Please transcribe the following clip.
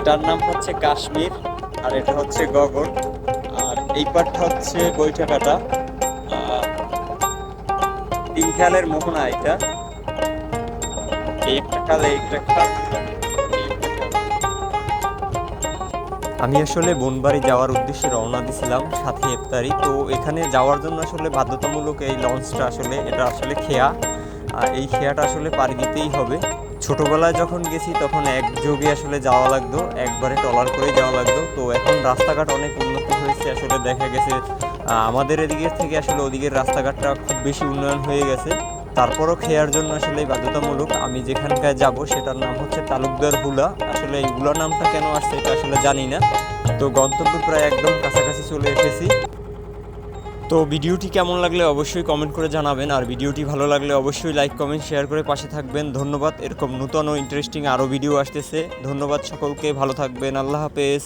এটার নাম হচ্ছে কাশ্মীর, আর এটা হচ্ছে গগন, আর এই পাটটা হচ্ছে বৈঠাকাটা। তিন খেয়ালের মোহনা এটা। এই একটা খাল, এই একটা খাল, এই একটা খাল। আমি আসলে বোনবাড়ি যাওয়ার উদ্দেশ্যে রওনা দিছিলাম সাথে ইফতারি। তো এখানে যাওয়ার জন্য আসলে বাধ্যতামূলক এই লঞ্চটা, আসলে এটা আসলে খেয়া, আর এই খেয়াটা আসলে পাড়ি দিতেই হবে। ছোটোবেলায় যখন গেছি তখন একযোগে আসলে যাওয়া লাগতো, একবারে ট্রলার করেই যাওয়া লাগতো। তো এখন রাস্তাঘাট অনেক উন্নতি হয়েছে, আসলে দেখা গেছে আমাদের এদিকের থেকে আসলে ওদিকের রাস্তাঘাটটা খুব বেশি উন্নয়ন হয়ে গেছে। তারপরও খেয়ার জন্য আসলে বাধ্যতামূলক। আমি যেখানকায় যাব সেটার নাম হচ্ছে তালুকদার হুলা। আসলে এই হুলা নামটা কেন আসছে এটা আসলে জানি না। তো গন্তব্য প্রায় একদম কাছাকাছি চলে এসেছি। তো ভিডিওটি কেমন লাগলে অবশ্যই কমেন্ট করে জানাবেন, আর ভিডিওটি ভালো লাগলে অবশ্যই লাইক কমেন্ট শেয়ার করে পাশে থাকবেন। ধন্যবাদ। এরকম নতুন ও ইন্টারেস্টিং আরও ভিডিও আসতেছে। ধন্যবাদ সকলকে, ভালো থাকবেন, আল্লাহ হাফেজ।